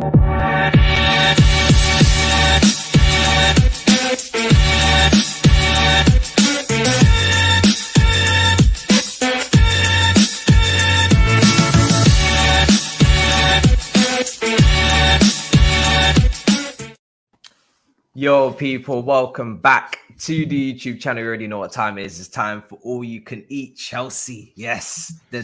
Yo, people, welcome back to the YouTube channel. You already know what time it is. It's time for All You Can Eat Chelsea. Yes, the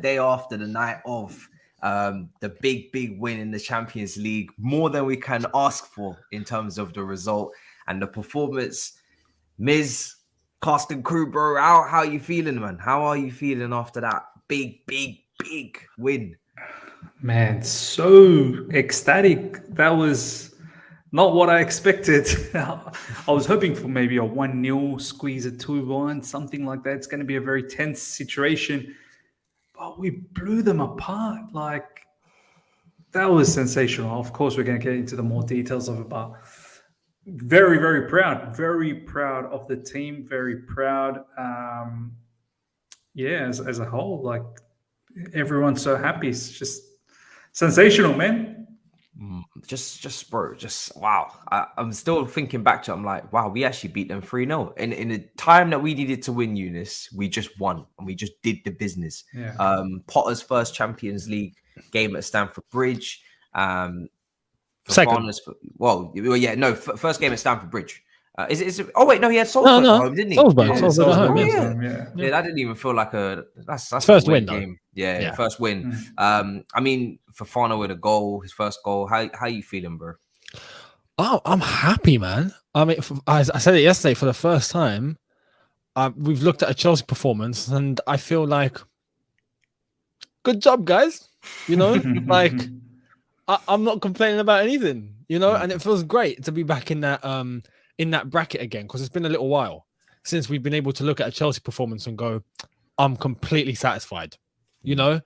day after the night of the big win in the Champions League. More than we can ask for in terms of the result and the performance. Miz, cast and crew, bro, how are you feeling, man? How are you feeling after that big win? Man, so ecstatic. That was not what I expected. I was hoping for maybe a 1-0, squeeze a 2-1, something like that. It's going to be a very tense situation. But we blew them apart. Like, that was sensational. Of course, we're going to get into the more details of it, but very, very proud. Very proud of the team. Very proud. As a whole, like, everyone's so happy. It's just sensational, man. Wow. I'm still thinking back to it. I'm like, wow, we actually beat them 3-0. And in the time that we needed to win, Younes, we just won and we just did the business. Yeah. Potter's first Champions League game at Stamford Bridge. Second. First game at Stamford Bridge. Is it? Oh wait, no, he had Salzburg at home, didn't he? Salzburg at home. Yeah, that didn't even feel like that's first a win game. Yeah, first win. I mean, Fofana with a goal, his first goal. How you feeling, bro? Oh, I'm happy, man. I mean, I said it yesterday for the first time. We've looked at a Chelsea performance, and I feel like, good job, guys. You know, like I'm not complaining about anything. You know, and it feels great to be back in that bracket again, because it's been a little while since we've been able to look at a Chelsea performance and go, I'm completely satisfied. You know,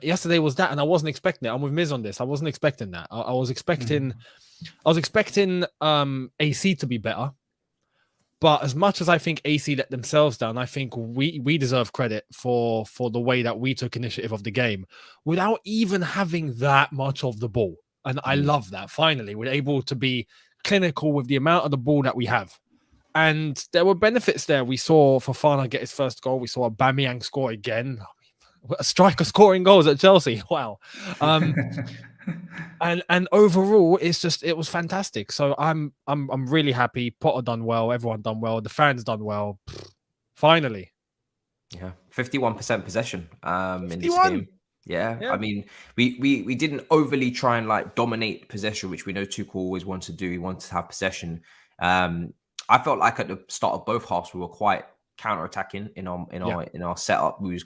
yesterday was that, and I wasn't expecting it. I'm with Miz on this. I wasn't expecting that. I was expecting AC to be better. But as much as I think AC let themselves down, I think we deserve credit for the way that we took initiative of the game without even having that much of the ball. And I love that. Finally, we're able to be clinical with the amount of the ball that we have. And there were benefits there. We saw Fofana get his first goal. We saw Aubameyang score again. A striker scoring goals at Chelsea. Wow. And overall, it was fantastic. So I'm really happy. Potter done well. Everyone done well. The fans done well. Finally. Yeah, 51% possession 51? in this game. Yeah, I mean, we didn't overly try and like dominate possession, which we know Tuchel always wants to do. He wants to have possession. I felt like at the start of both halves we were quite counter-attacking in our setup. We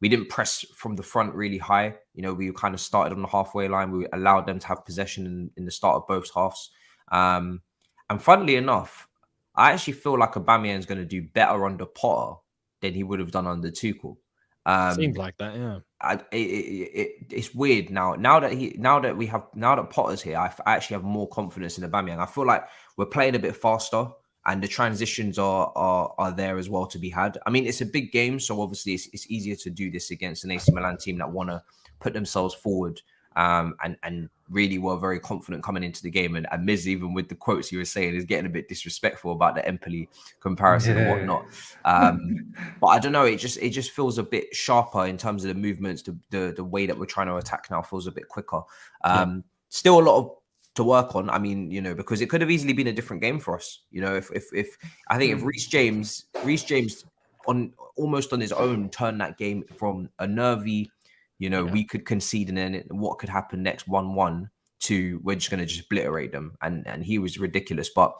didn't press from the front really high. You know, we kind of started on the halfway line. We allowed them to have possession in the start of both halves. And funnily enough, I actually feel like Aubameyang is going to do better under Potter than he would have done under Tuchel. Seems like that, yeah. It's weird now. Now that Potter's here, I actually have more confidence in Aubameyang. I feel like we're playing a bit faster, and the transitions are there as well to be had. I mean, it's a big game, so obviously it's easier to do this against an AC Milan team that want to put themselves forward and really were very confident coming into the game. And Miz, even with the quotes he was saying, is getting a bit disrespectful about the Empoli comparison and whatnot. But I don't know, it just feels a bit sharper in terms of the movements. The way that we're trying to attack now feels a bit quicker. Still a lot to work on. I mean, you know, because it could have easily been a different game for us. You know, if Reece James on almost on his own turned that game from a nervy, you know, we could concede and then what could happen next 1-1 to we're just going to just obliterate them. And he was ridiculous. But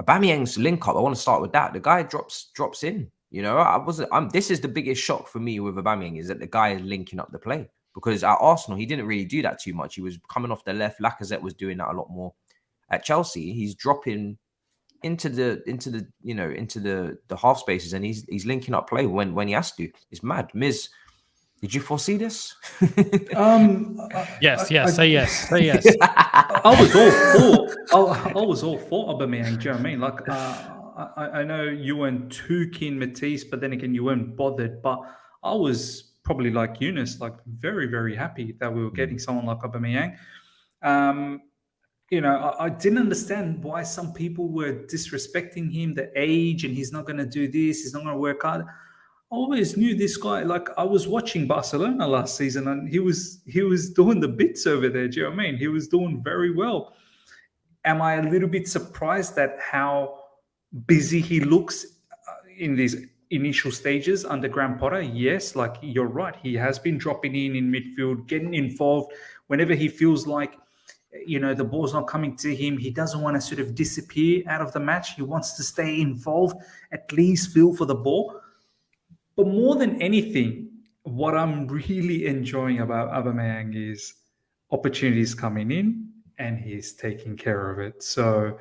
Aubameyang's link up, I want to start with that. The guy drops in, you know, this is the biggest shock for me with Aubameyang, is that the guy is linking up the play, because at Arsenal, he didn't really do that too much. He was coming off the left. Lacazette was doing that a lot more. At Chelsea, he's dropping into the half spaces, and he's linking up play when he has to. It's mad. Miz, did you foresee this? Yes. Say yes. I was all for Aubameyang. Do you know what I mean? Like, I know you weren't too keen Matisse, but then again, you weren't bothered. But I was probably like Younes, like very, very happy that we were getting someone like Aubameyang. You know, I didn't understand why some people were disrespecting him, the age, and he's not going to do this, he's not going to work hard. I always knew this guy. Like, I was watching Barcelona last season, and he was doing the bits over there. Do you know what I mean? He was doing very well. Am I a little bit surprised at how busy he looks in these initial stages under Graham Potter? Yes, like, you're right. He has been dropping in midfield, getting involved whenever he feels like, you know, the ball's not coming to him. He doesn't want to sort of disappear out of the match. He wants to stay involved, at least feel for the ball. But more than anything, what I'm really enjoying about Aubameyang is opportunities coming in and he's taking care of it. So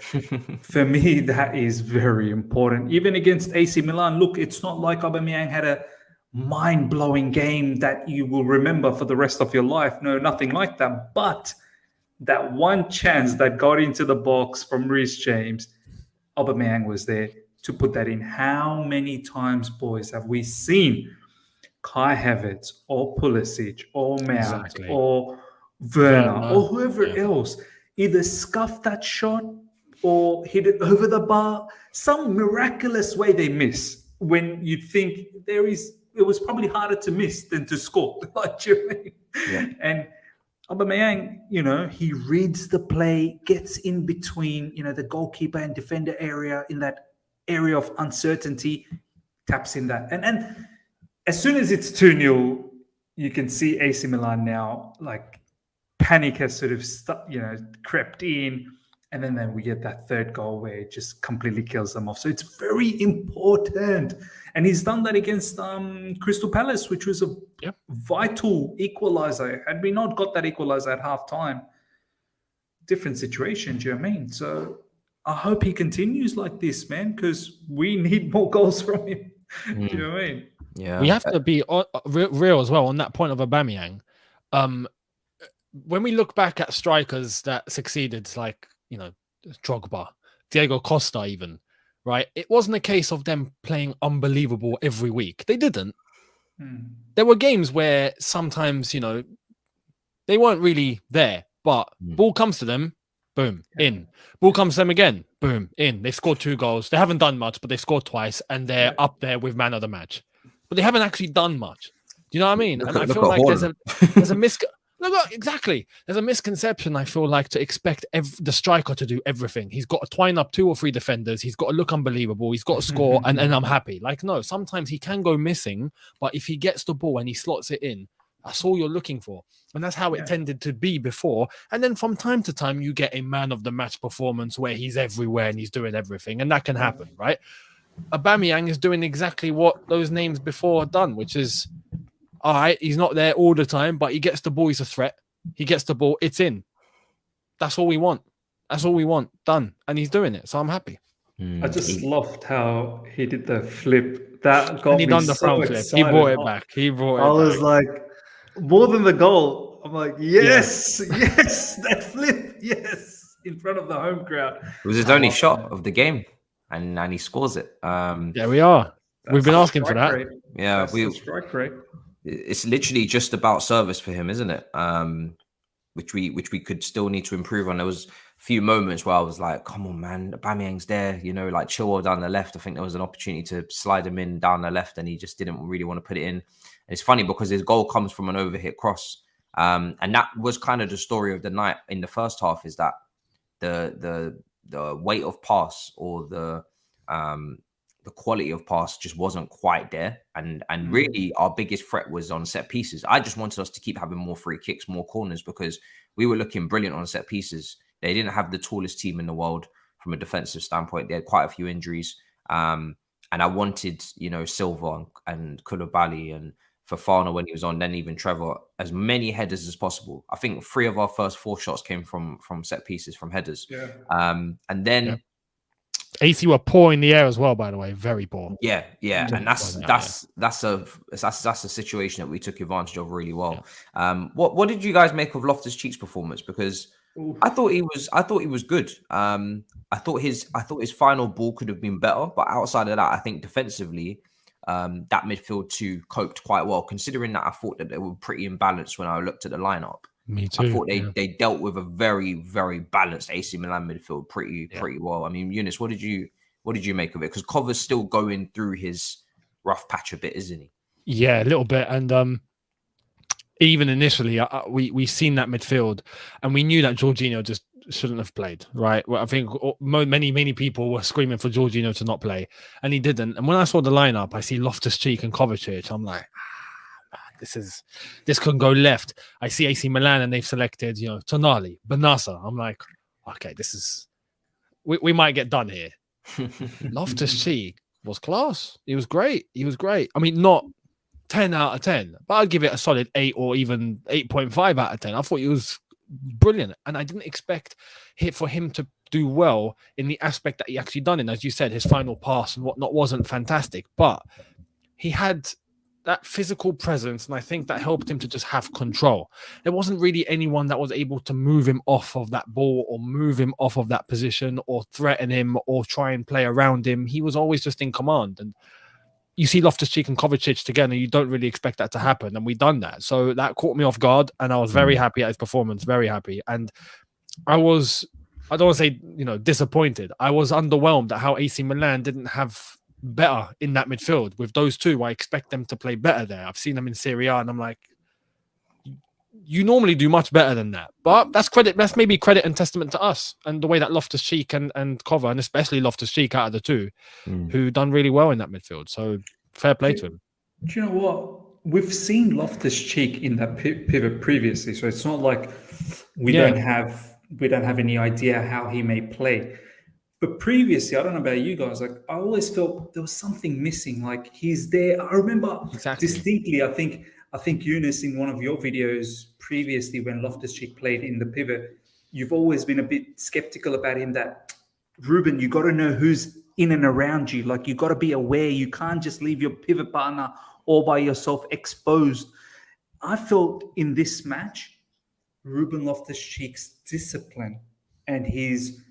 for me, that is very important. Even against AC Milan, look, it's not like Aubameyang had a mind-blowing game that you will remember for the rest of your life. No, nothing like that. But that one chance that got into the box from Reece James, Aubameyang was there to put that in. How many times, boys, have we seen Kai Havertz or Pulisic or Mount or Werner or whoever else either scuff that shot or hit it over the bar? Some miraculous way they miss when you think it was probably harder to miss than to score. Like, you know? Yeah. And Aubameyang, you know, he reads the play, gets in between, you know, the goalkeeper and defender area, in that area of uncertainty, taps in that. And as soon as it's 2-0, you can see AC Milan now, like, panic has sort of crept in. And then we get that third goal where it just completely kills them off. So it's very important. And he's done that against Crystal Palace, which was a vital equaliser. Had we not got that equaliser at half-time, different situation, do you know what I mean? So I hope he continues like this, man, because we need more goals from him. Do you know what I mean? Yeah. We have to be real as well on that point of Aubameyang. When we look back at strikers that succeeded, like, you know, Drogba, Diego Costa even, right? It wasn't a case of them playing unbelievable every week. They didn't. There were games where sometimes, you know, they weren't really there, but ball comes to them, boom, in. Ball comes to them again, boom, in. They scored 2 goals. They haven't done much, but they scored twice, and they're up there with man of the match. But they haven't actually done much. Do you know what I mean? And I feel like there's a exactly. There's a misconception, I feel like, to expect the striker to do everything. He's got to twine up 2 or 3 defenders. He's got to look unbelievable. He's got to score, and I'm happy. Like, no, sometimes he can go missing, but if he gets the ball and he slots it in, that's all you're looking for. And that's how it tended to be before. And then from time to time, you get a man of the match performance where he's everywhere and he's doing everything. And that can happen, right? Aubameyang is doing exactly what those names before have done, which is, all right, he's not there all the time, but he gets the ball, he's a threat. He gets the ball, it's in. That's all we want. That's all we want. Done. And he's doing it, so I'm happy. I just loved how he did the flip. That got me done the so front flip. excited. He brought it back. I was like, more than the goal, I'm like, yes, that flip, yes, in front of the home crowd. It was his only shot of the game, and he scores it. There we are. We've been asking for that. Rate. Yeah, strike rate. It's literally just about service for him, isn't it? Which we could still need to improve on. There was a few moments where I was like, come on, man, Aubameyang's there, you know, like Chilwell down the left. I think there was an opportunity to slide him in down the left, and he just didn't really want to put it in. And it's funny because his goal comes from an overhit cross. And that was kind of the story of the night in the first half, is that the weight of pass, or the quality of pass just wasn't quite there. And really our biggest threat was on set pieces. I just wanted us to keep having more free kicks, more corners, because we were looking brilliant on set pieces. They didn't have the tallest team in the world from a defensive standpoint. They had quite a few injuries. And I wanted, you know, Silva and Koulibaly and Fofana when he was on, then even Trevor, as many headers as possible. I think 3 of our first 4 shots came from set pieces, from headers. Yeah. And then... Yeah. AC were poor in the air as well, by the way, very poor. Yeah, and that's a situation that we took advantage of really well. Yeah. What did you guys make of Loftus-Cheek's performance? Because I thought he was good. I thought his final ball could have been better, but outside of that, I think defensively, that midfield 2 coped quite well. Considering that I thought that they were pretty imbalanced when I looked at the lineup. Me too. I thought they dealt with a very, very balanced AC Milan midfield pretty well. I mean, Younes, what did you make of it? Because Cover's still going through his rough patch a bit, isn't he? Yeah, a little bit. And even initially, we seen that midfield, and we knew that Jorginho just shouldn't have played, right? Well, I think many people were screaming for Jorginho to not play, and he didn't. And when I saw the lineup, I see Loftus-Cheek and Kovacic. I'm like, this can go left. I see AC Milan, and they've selected, Tonali, Benassa. I'm like, okay, we might get done here. Loftus-Cheek was class. He was great. I mean, not 10 out of 10, but I'd give it a solid 8 or even 8.5 out of 10. I thought he was brilliant, and I didn't expect for him to do well in the aspect that he actually done. And as you said, his final pass and whatnot wasn't fantastic, but he had that physical presence, and I think that helped him to just have control. There wasn't really anyone that was able to move him off of that ball or move him off of that position or threaten him or try and play around him. He was always just in command. And you see Loftus-Cheek and Kovacic together, you don't really expect that to happen, and we've done that. So that caught me off guard, and I was very happy at his performance, very happy. And I don't want to say, disappointed. I was underwhelmed at how AC Milan didn't have better in that midfield. With those two, I expect them to play better there. I've seen them in Serie A, and I'm like, you normally do much better than that. But that's maybe credit and testament to us and the way that Loftus-Cheek and Cover, and especially Loftus-Cheek out of the two, who done really well in that midfield. So fair play to him. Do you know what? We've seen Loftus-Cheek in that pivot previously, so it's not like we don't have any idea how he may play. But previously, I don't know about you guys, like I always felt there was something missing. Like he's there. I remember distinctly. I think Younes, in one of your videos previously, when Loftus-Cheek played in the pivot, you've always been a bit skeptical about him. That Ruben, you got to know who's in and around you. Like you got to be aware. You can't just leave your pivot partner all by yourself exposed. I felt in this match, Ruben Loftus-Cheek's discipline and his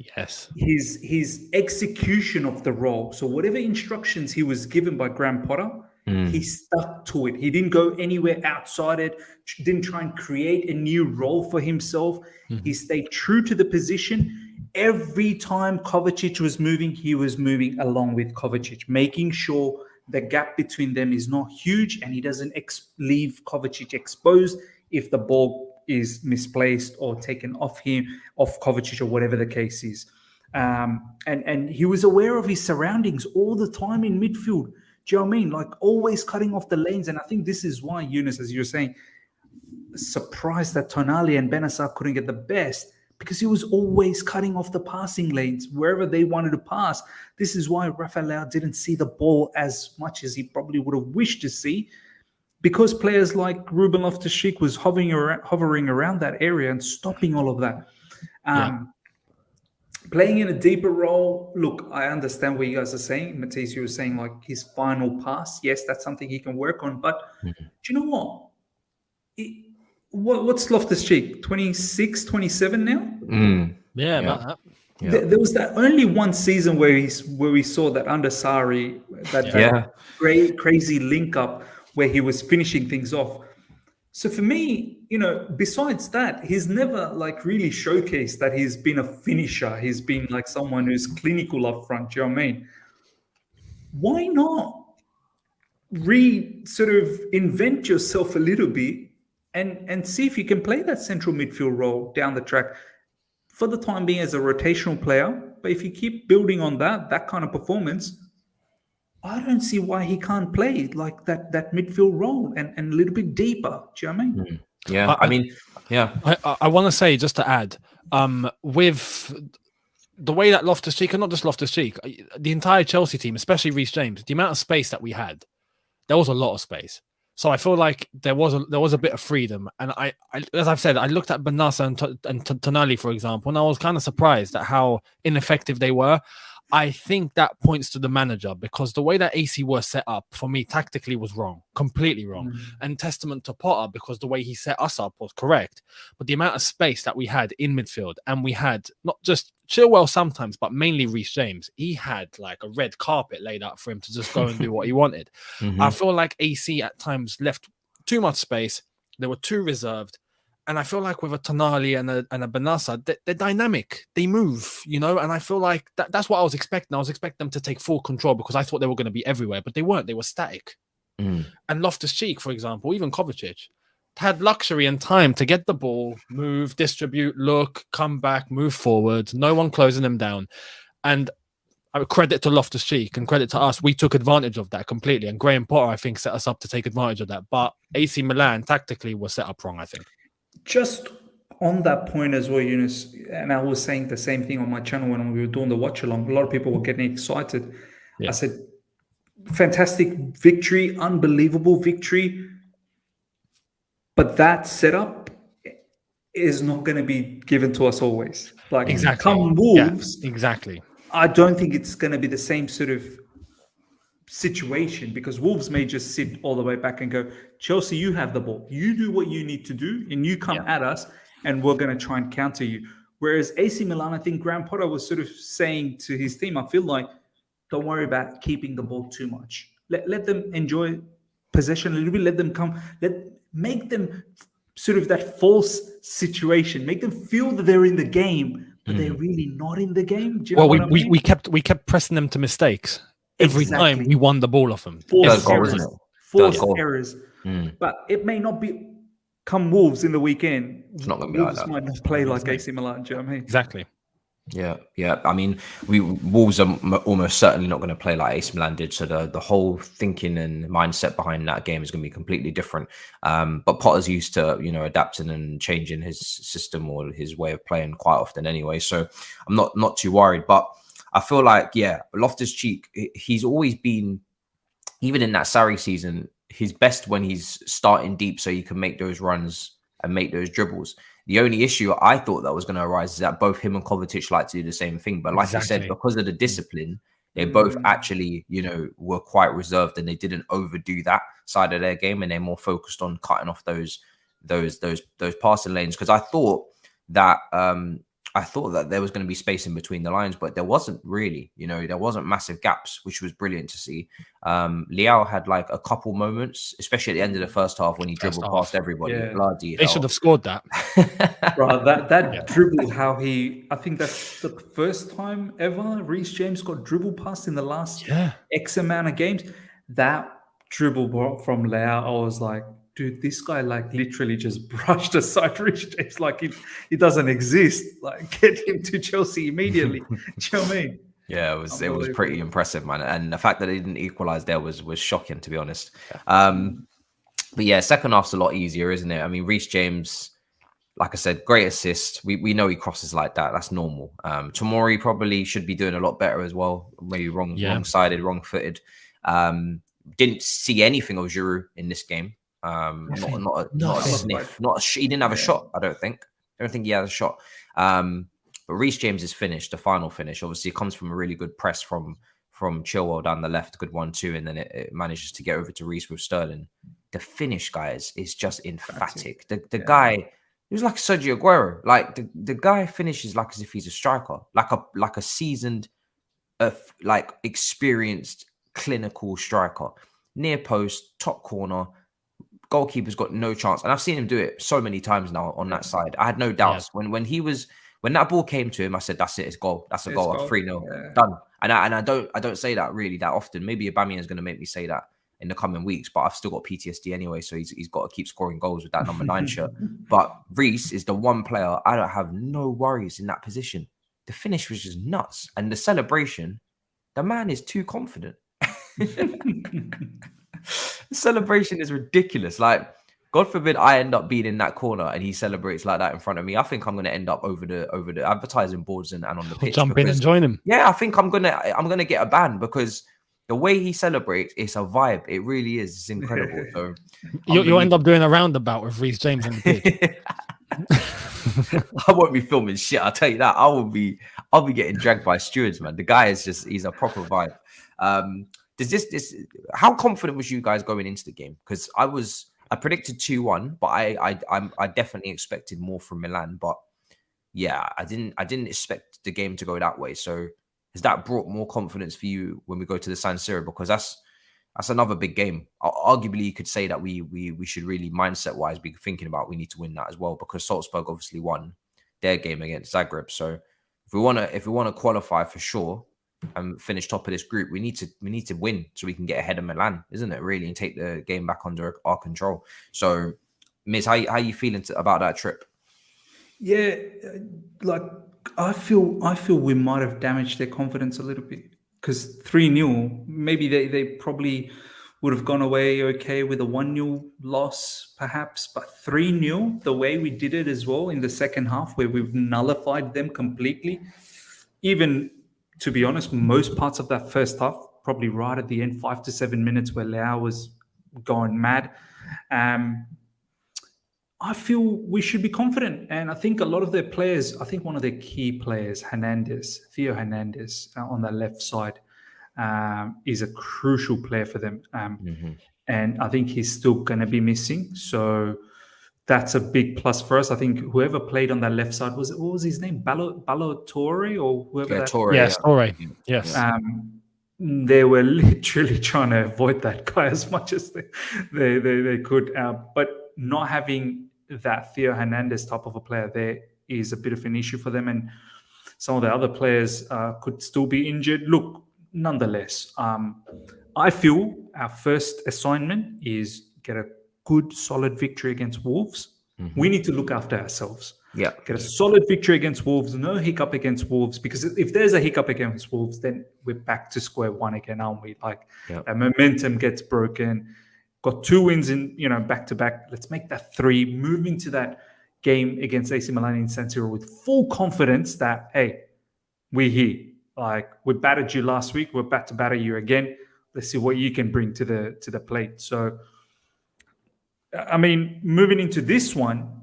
execution of the role. So whatever instructions he was given by Graham Potter, he stuck to it. He didn't go anywhere outside it, didn't try and create a new role for himself. He stayed true to the position. Every time Kovacic was moving, he was moving along with Kovacic, making sure the gap between them is not huge and he doesn't leave Kovacic exposed if the ball is misplaced or taken off Kovacic or whatever the case is. And he was aware of his surroundings all the time in midfield. Do you know what I mean? Like always cutting off the lanes. And I think this is why Younes, as you're saying, surprised that Tonali and Benassa couldn't get the best, because he was always cutting off the passing lanes wherever they wanted to pass. This is why Rafael Leao didn't see the ball as much as he probably would have wished to see, because players like Ruben Loftus-Cheek was hovering around that area and stopping all of that. Playing in a deeper role, look, I understand what you guys are saying. Matisse, you were saying like his final pass. Yes, that's something he can work on. But do you know what? What's Loftus-Cheek? 26, 27 now? Yeah, about that. Yeah. There was that only one season where we saw that under Sarri, that crazy link up where he was finishing things off. So for me, besides that, he's never like really showcased that he's been a finisher. He's been like someone who's clinical up front. Do you know what I mean? Why not sort of invent yourself a little bit and see if you can play that central midfield role down the track for the time being as a rotational player? But if you keep building on that kind of performance, I don't see why he can't play like that midfield role and a little bit deeper. Do you know what I mean? Yeah, I want to say, just to add, with the way that Loftus-Cheek, and not just Loftus-Cheek, the entire Chelsea team, especially Reece James, the amount of space that we had, there was a lot of space. So I feel like there was a bit of freedom. And I as I've said, I looked at Benassa and Tonali, for example, and I was kind of surprised at how ineffective they were. I think that points to the manager, because the way that AC were set up, for me, tactically was wrong, completely wrong. And testament to Potter, because the way he set us up was correct. But the amount of space that we had in midfield, and we had not just Chilwell sometimes, but mainly Reece James, he had like a red carpet laid out for him to just go and do what he wanted. I feel like AC at times left too much space. They were too reserved. And I feel like with a Tonali and a Benassa, they're dynamic. They move, you know. And I feel like that's what I was expecting. I was expecting them to take full control because I thought they were going to be everywhere, but they weren't. They were static. And Loftus-Cheek, for example, even Kovacic, had luxury and time to get the ball, move, distribute, look, come back, move forward. No one closing them down. And credit to Loftus-Cheek and credit to us. We took advantage of that completely. And Graham Potter, I think, set us up to take advantage of that. But AC Milan tactically was set up wrong, I think. Just on that point as well, Younes, and I was saying the same thing on my channel when we were doing the watch along. A lot of people were getting excited. Yeah. I said, fantastic victory, unbelievable victory. But that setup is not going to be given to us always. Like, exactly. Come Wolves. Yeah, exactly. I don't think it's going to be the same sort of situation because Wolves may just sit all the way back and go, Chelsea, you have the ball. You do what you need to do and you come at us and we're going to try and counter you. Whereas AC Milan, I think Graham Potter was sort of saying to his team, I feel like, don't worry about keeping the ball too much. Let them enjoy possession a little bit. Let them come. Make them sort of that false situation. Make them feel that they're in the game, but they're really not in the game. Do you know what I mean? we kept pressing them to mistakes. Every time we won the ball off them. Forced errors. But it may not be come Wolves in the weekend. It's not going to be Wolves like that. might not play like AC Milan. Do you know what I mean? Exactly. Yeah. I mean, Wolves are almost certainly not going to play like AC Milan did. So the whole thinking and mindset behind that game is going to be completely different. But Potter's used to, adapting and changing his system or his way of playing quite often anyway. So I'm not too worried. But I feel like, Loftus-Cheek, he's always been, even in that Sarri season, he's best when he's starting deep so you can make those runs and make those dribbles. The only issue I thought that was going to arise is that both him and Kovacic like to do the same thing. But like I said, because of the discipline, they both actually, were quite reserved and they didn't overdo that side of their game and they're more focused on cutting off those passing lanes. Because I thought that there was going to be space in between the lines, but there wasn't really, there wasn't massive gaps, which was brilliant to see. Leao had like a couple moments, especially at the end of the first half when he dribbled past everybody. Yeah. Bloody they hell. should have scored that. Bro, that dribble, I think that's the first time ever Reece James got dribbled past in the last X amount of games. That dribble from Leao, I was like, dude, this guy like literally just brushed aside Reece James like he doesn't exist. Like, get him to Chelsea immediately. Do you know what I mean? Yeah, it was pretty impressive, man. And the fact that they didn't equalize there was shocking, to be honest. But yeah, second half's a lot easier, isn't it? I mean, Reece James, like I said, great assist. We know he crosses like that. That's normal. Tomori probably should be doing a lot better as well. Maybe wrong-sided, wrong-footed. Didn't see anything of Giroud in this game. Not a sniff. He didn't have a shot. I don't think he had a shot. But Reece James is finished. The final finish, obviously, it comes from a really good press from Chilwell down the left, good 1-2, and then it manages to get over to Reece with Sterling. The finish, guys, is just emphatic. The guy, he was like Sergio Aguero. Like the guy finishes like as if he's a striker, like a seasoned, experienced clinical striker. Near post, top corner. Goalkeeper's got no chance, and I've seen him do it so many times now on that side. I had no doubts when that ball came to him. I said, "That's it, it's goal. That's a goal. 3-0, done." And I don't say that really that often. Maybe Aubameyang is going to make me say that in the coming weeks, but I've still got PTSD anyway, so he's got to keep scoring goals with that number 9 shirt. But Reece is the one player I don't have no worries in that position. The finish was just nuts, and the celebration, the man is too confident. The celebration is ridiculous. Like, God forbid I end up being in that corner and he celebrates like that in front of me. I think I'm going to end up over the advertising boards and on the pitch. Jump in and join him. Yeah, I think I'm gonna get a ban because the way he celebrates, it's a vibe. It really is. It's incredible. So you'll end up doing a roundabout with Reece James on the pitch. I won't be filming shit. I'll tell you that. I'll be getting dragged by stewards, man. The guy is he's a proper vibe. How confident was you guys going into the game? Because I predicted 2-1, but I definitely expected more from Milan. But yeah, I didn't expect the game to go that way. So has that brought more confidence for you when we go to the San Siro? Because That's another big game. Arguably, you could say that we should really mindset wise be thinking about we need to win that as well, because Salzburg obviously won their game against Zagreb. So if we want to qualify for sure and finish top of this group, we need to win so we can get ahead of Milan, isn't it? Really, and take the game back under our control. So, Miz, how you feeling about that trip? Yeah, like I feel we might have damaged their confidence a little bit, because 3-0, maybe they probably would have gone away okay with a 1-0 loss, perhaps, but 3-0, the way we did it as well in the second half, where we've nullified them completely. Even, to be honest, most parts of that first half, probably right at the end, 5 to 7 minutes where Leao was going mad. I feel we should be confident. And I think a lot of their players, I think one of their key players, Theo Hernandez on the left side, is a crucial player for them. And I think he's still going to be missing. So that's a big plus for us. I think whoever played on that left side, what was his name? Ballo-Toure or whoever that? Toure, yes, Toure. Yes. They were literally trying to avoid that guy as much as they could. But not having that Theo Hernandez type of a player there is a bit of an issue for them. And some of the other players could still be injured. Look, nonetheless, I feel our first assignment is get a good, solid victory against Wolves. We need to look after ourselves. Yeah. Get a solid victory against Wolves, no hiccup against Wolves, because if there's a hiccup against Wolves, then we're back to square one again, aren't we? Like, that momentum gets broken. Got 2 wins in, back to back. Let's make that 3. Move into that game against AC Milan in San Siro with full confidence that, hey, we're here. Like, we battered you last week. We're about to batter you again. Let's see what you can bring to the plate. So, I mean, moving into this one,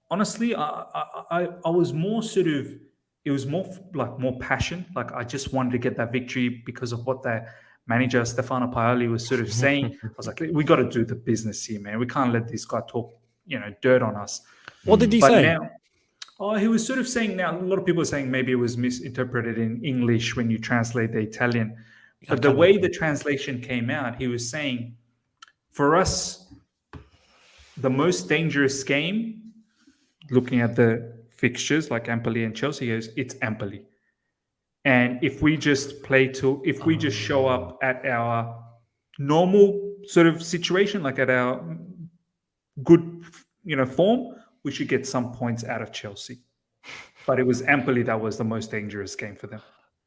honestly, I was more it was more passion. Like, I just wanted to get that victory because of what the manager Stefano Paoli was sort of saying. I was like, we got to do the business here, man. We can't let this guy talk, dirt on us. What did he say? Now, he was sort of saying, now a lot of people are saying maybe it was misinterpreted in English when you translate the Italian. But the way the translation came out, he was saying, for us, the most dangerous game, looking at the fixtures like Empoli and Chelsea, goes, it's Empoli. And if we just show up at our normal sort of situation, like at our good, form, we should get some points out of Chelsea. But it was Empoli that was the most dangerous game for them.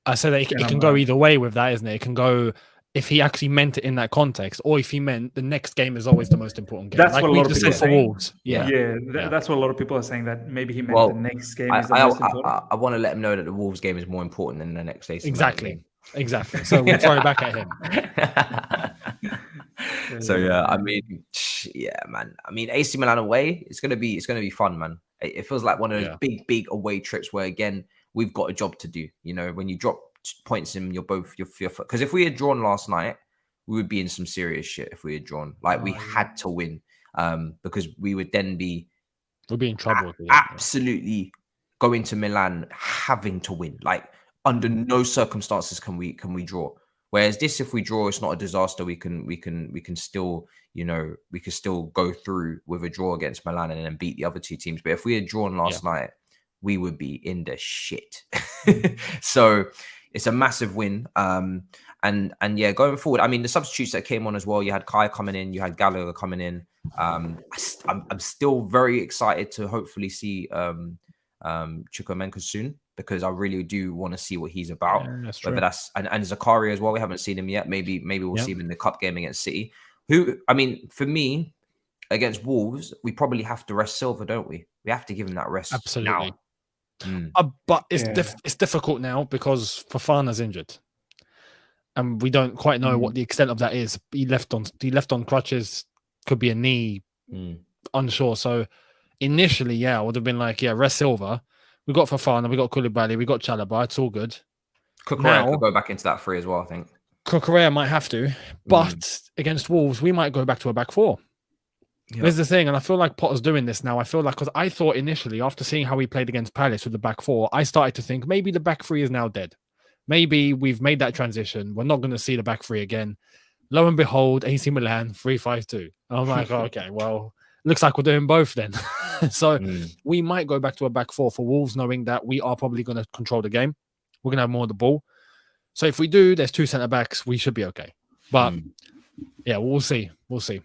I said that it can go either way with that, isn't it? It can go if he actually meant it in that context, or if he meant the next game is always the most important game. That's like what a lot of people are saying. Wolves. That's what a lot of people are saying, that maybe he meant the next game is the most important. I want to let him know that the Wolves game is more important than the next day. Exactly. So we'll throw it back at him. So I mean, man. I mean, AC Milan away, it's gonna be fun, man. It feels like one of those big away trips where, again, we've got a job to do. When you drop points in, you're because if we had drawn last night, we would be in some serious shit. If we had drawn, we had to win, because we would then be in trouble. Absolutely going to Milan having to win. Like, under no circumstances can we draw. Whereas this, if we draw, it's not a disaster. We can still, we can still go through with a draw against Milan and then beat the other 2 teams. But if we had drawn last night, we would be in the shit. So it's a massive win. And going forward, I mean, the substitutes that came on as well, you had Kai coming in, you had Gallagher coming in. I'm still very excited to hopefully see Chukwuemeka soon, because I really do want to see what he's about. That's whether true. that's and Zakaria as well. We haven't seen him yet. Maybe we'll see him in the cup game against City. Who, I mean, for me, against Wolves, we probably have to rest Silva, don't we? We have to give him that rest. Absolutely. Now. But it's difficult now because Fofana's injured, and we don't quite know what the extent of that is. He left on crutches. Could be a knee. Unsure. So initially, I would have been like, rest Silva. We got Fofana, we got Koulibaly, we got Chalobah. It's all good. Cucurella could go back into that 3 as well, I think. Cucurella might have to, but against Wolves, we might go back to a back 4. There's the thing, and I feel like Potter's doing this now. I feel like, because I thought initially, after seeing how he played against Palace with the back 4, I started to think maybe the back 3 is now dead. Maybe we've made that transition. We're not going to see the back 3 again. Lo and behold, AC Milan 3-5-2. I'm like, okay, well, looks like we're doing both then. So we might go back to a back four for Wolves, knowing that we are probably going to control the game. We're going to have more of the ball. So if we do, there's 2 centre backs. We should be okay. But yeah, we'll see. We'll see.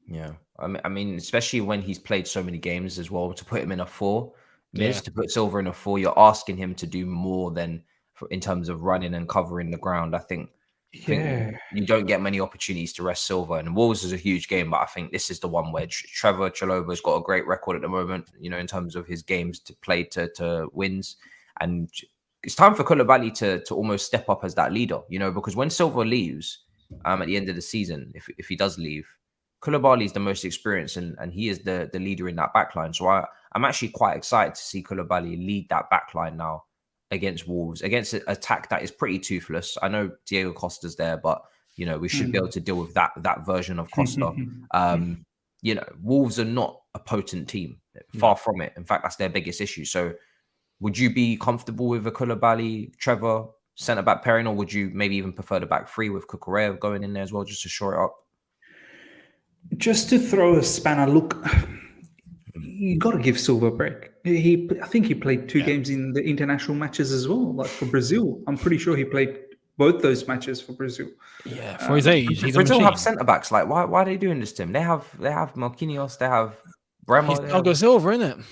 Yeah. I mean, especially when he's played so many games as well, to put him in a 4, to put Silva in a 4, you're asking him to do more than in terms of running and covering the ground. I think you don't get many opportunities to rest Silva, and Wolves is a huge game, but I think this is the one where Trevor Chalobah's got a great record at the moment, you know, in terms of his games to play to wins, and it's time for Koulibaly to almost step up as that leader, you know, because when Silva leaves at the end of the season, if he does leave, Koulibaly is the most experienced and he is the leader in that backline. So I'm actually quite excited to see Koulibaly lead that backline now against Wolves, against an attack that is pretty toothless. I know Diego Costa's there, but you know, we should be able to deal with that version of Costa. You know, Wolves are not a potent team, far from it. In fact, that's their biggest issue. So would you be comfortable with a Koulibaly, Trevor centre-back pairing, or would you maybe even prefer the back 3 with Cucurella going in there as well, just to shore it up? Just to throw a spanner, look, you got to give Silva a break. I think he played 2 games in the international matches as well, like for Brazil. I'm pretty sure he played both those matches for Brazil. Yeah, for his age, he's Brazil have centre backs. Like, why are they doing this to him? They have Marquinhos, they have Bremo. He's Thiago Silva, isn't it?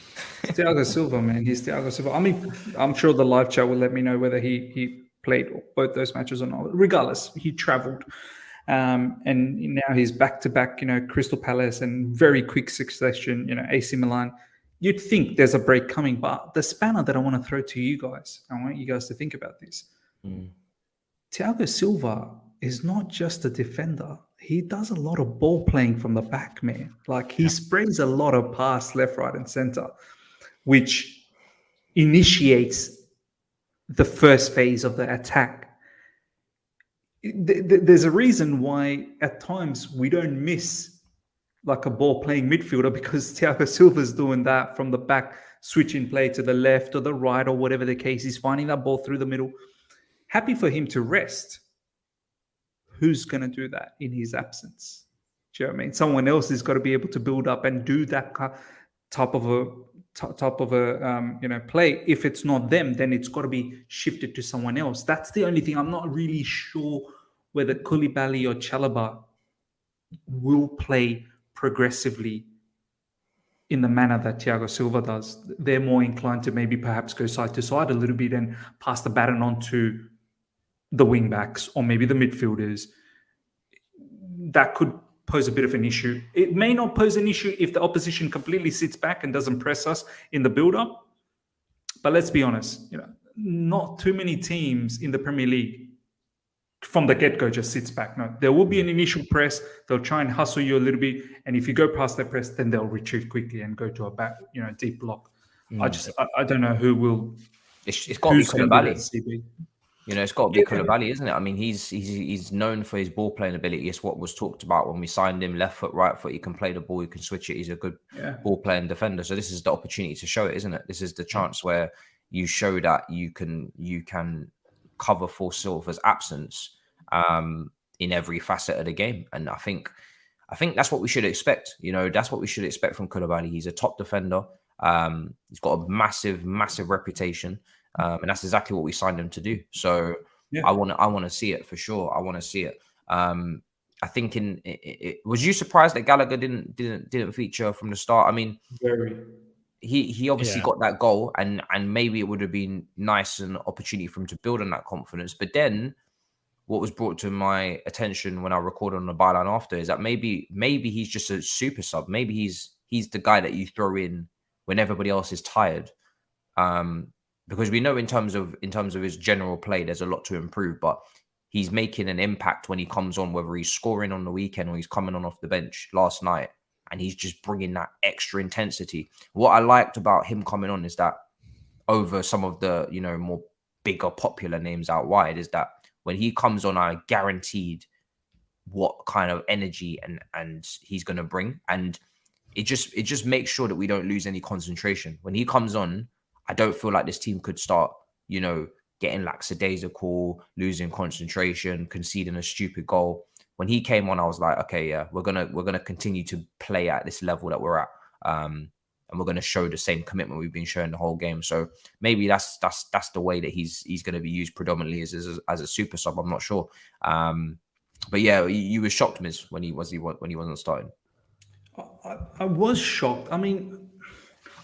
Thiago Silva, man. He's Thiago Silva. I mean, I'm sure the live chat will let me know whether he played both those matches or not. Regardless, he travelled. And now he's back-to-back, you know, Crystal Palace and very quick succession, you know, AC Milan. You'd think there's a break coming, but the spanner that I want to throw to you guys, I want you guys to think about this. Thiago Silva is not just a defender. He does a lot of ball playing from the back, man. Like he sprays a lot of pass left, right, and center, which initiates the first phase of the attack. There's a reason why at times we don't miss like a ball playing midfielder, because Thiago Silva's doing that from the back, switching play to the left or the right or whatever the case. He's finding that ball through the middle. Happy for him to rest. Who's going to do that in his absence? Do you know what I mean? Someone else has got to be able to build up and do that type of a play. If it's not them, then it's got to be shifted to someone else. That's the only thing. I'm not really sure whether Koulibaly or Chalobah will play progressively in the manner that Thiago Silva does. They're more inclined to maybe perhaps go side to side a little bit and pass the baton on to the wing backs or maybe the midfielders. That could pose a bit of an issue. It may not pose an issue if the opposition completely sits back and doesn't press us in the build-up. But let's be honest, you know, not too many teams in the Premier League from the get-go just sits back. No, there will be an initial press. They'll try and hustle you a little bit, and if you go past that press, then they'll retrieve quickly and go to a back, you know, deep block. I don't know who will. It's got to be Koulibaly. You know, it's got to be Koulibaly, isn't it? I mean, he's known for his ball playing ability. It's what was talked about when we signed him. Left foot, right foot. He can play the ball. He can switch it. He's a good ball playing defender. So this is the opportunity to show it, isn't it? This is the chance where you show that you can cover for Silva's absence in every facet of the game. And I think that's what we should expect. You know, that's what we should expect from Koulibaly. He's a top defender. He's got a massive reputation. And that's exactly what we signed him to do. So I want to see it for sure. I want to see it. I think was you surprised that Gallagher didn't feature from the start? I mean, he obviously got that goal, and maybe it would have been nice and opportunity for him to build on that confidence. But then, what was brought to my attention when I recorded on the byline after is that maybe he's just a super sub. Maybe he's the guy that you throw in when everybody else is tired. Because we know in terms of his general play, there's a lot to improve, but he's making an impact when he comes on, whether he's scoring on the weekend or he's coming on off the bench last night, and he's just bringing that extra intensity. What I liked about him coming on is that over some of the, you know, more bigger popular names out wide is that when he comes on, I guaranteed what kind of energy and he's going to bring. And it just makes sure that we don't lose any concentration. When he comes on, I don't feel like this team could start, you know, getting lackadaisical, losing concentration, conceding a stupid goal. when he came on, I was like, okay, yeah, we're gonna continue to play at this level that we're at, and we're gonna show the same commitment we've been showing the whole game. So maybe that's the way that he's going to be used predominantly as a super sub. I'm not sure, but yeah, you were shocked, Miz, when he wasn't starting. I was shocked. I mean,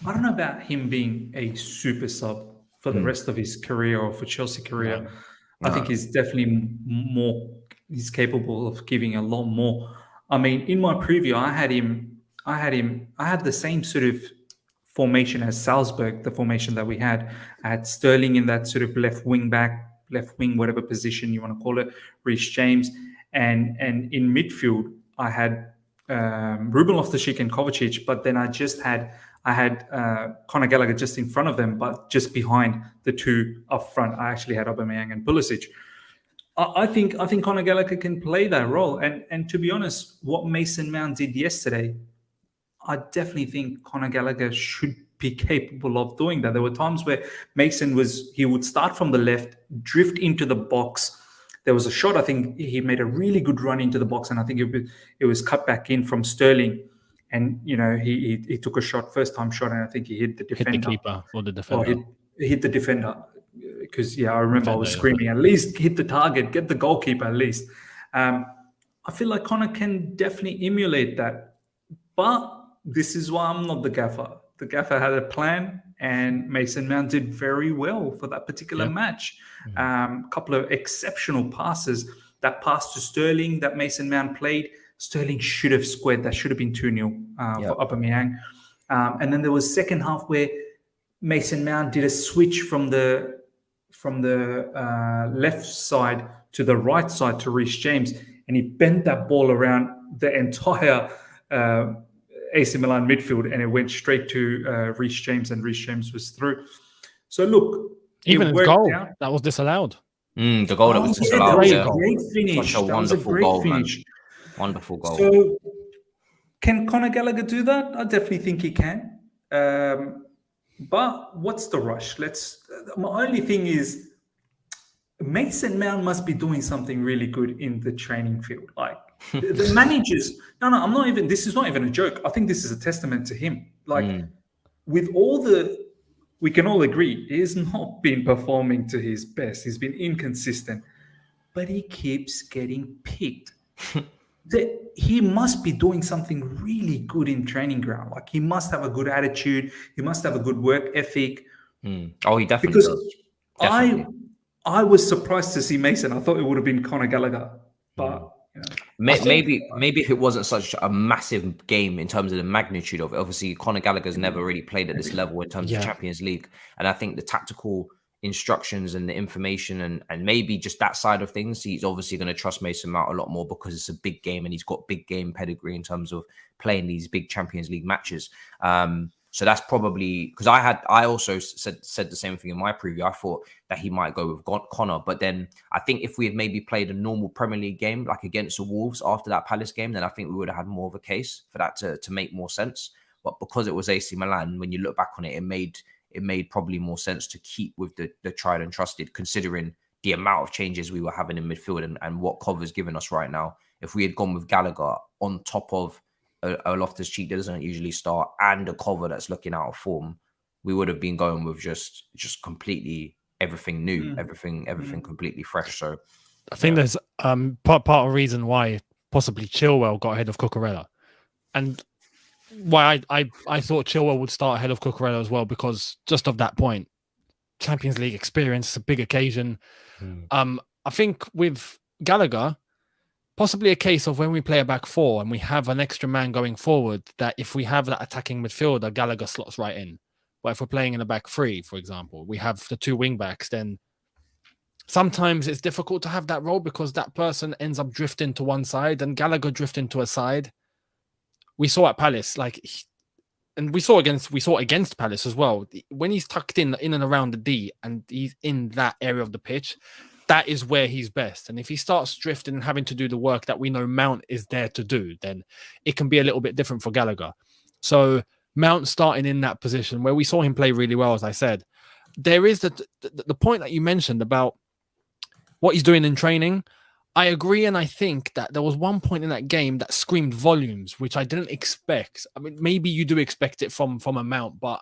I don't know about him being a super sub for the rest of his career or for Chelsea career. I think he's definitely he's capable of giving a lot more. I mean, in my preview, I had the same sort of formation as Salzburg, the formation that we had. I had Sterling in that sort of left wing, whatever position you want to call it, Reece James. And in midfield, I had Ruben Loftus-Cheek and Kovacic, but then I had Conor Gallagher just in front of them, but just behind the two up front, I actually had Aubameyang and Pulisic. I think Conor Gallagher can play that role. And to be honest, what Mason Mount did yesterday, I definitely think Conor Gallagher should be capable of doing that. There were times where Mason he would start from the left, drift into the box. There was a shot, I think he made a really good run into the box, and I think it was cut back in from Sterling. And, you know, he took a first time shot, and I think he hit the defender. Hit the keeper or the defender. Hit the defender. Because, I remember I was screaming, at least hit the target, get the goalkeeper at least. I feel like Conor can definitely emulate that. But this is why I'm not the gaffer. The gaffer had a plan, and Mason Mount did very well for that particular match. Couple of exceptional passes. That pass to Sterling that Mason Mount played, Sterling should have squared. That should have been 2-0 for Aubameyang. And then there was second half where Mason Mount did a switch from the left side to the right side to Reece James, and he bent that ball around the entire AC Milan midfield, and it went straight to Reece James, and Reece James was through. So look, even in goal, that was disallowed. The goal that was disallowed. Great finish. Such a wonderful goal, man. Wonderful goal. So, can Conor Gallagher do that? I definitely think he can. But what's the rush? My only thing is, Mason Mount must be doing something really good in the training field. Like the managers. No, this is not even a joke. I think this is a testament to him. Like with all we can all agree, he has not been performing to his best. He's been inconsistent, but he keeps getting picked. He must be doing something really good in training ground. Like he must have a good attitude. He must have a good work ethic. Oh, he definitely does. Definitely. I was surprised to see Mason. I thought it would have been Conor Gallagher, but maybe if it wasn't such a massive game in terms of the magnitude of it. Obviously, Conor Gallagher's never really played at this level in terms of Champions League, and I think the tactical instructions and the information and maybe just that side of things, he's obviously going to trust Mason Mount a lot more because it's a big game and he's got big game pedigree in terms of playing these big Champions League matches. So that's probably because I also said the same thing in my preview. I thought that he might go with Conor, but then I think if we had maybe played a normal Premier League game like against the Wolves after that Palace game, then I think we would have had more of a case for that to make more sense. But because it was AC Milan, when you look back on it, it made probably more sense to keep with the tried and trusted, considering the amount of changes we were having in midfield and what Cover's given us right now. If we had gone with Gallagher on top of a Loftus-Cheek that doesn't usually start and a Cover that's looking out of form, we would have been going with just completely everything new, everything completely fresh. So I think there's part of the reason why possibly Chilwell got ahead of Cucurella, and why I thought Chilwell would start ahead of Cucurella as well, because just of that point, Champions League experience, a big occasion. I think with Gallagher, possibly a case of when we play a back four and we have an extra man going forward, that if we have that attacking midfielder, Gallagher slots right in. But if we're playing in a back three, for example, we have the two wing backs, then sometimes it's difficult to have that role because that person ends up drifting to one side and Gallagher drifting to a side. We saw at Palace, and we saw against Palace as well. When he's tucked in and around the D and he's in that area of the pitch, that is where he's best. And if he starts drifting and having to do the work that we know Mount is there to do, then it can be a little bit different for Gallagher. So Mount starting in that position where we saw him play really well, as I said, there is the point that you mentioned about what he's doing in training. I agree, and I think that there was one point in that game that screamed volumes, which I didn't expect. I mean, maybe you do expect it from a Mount, but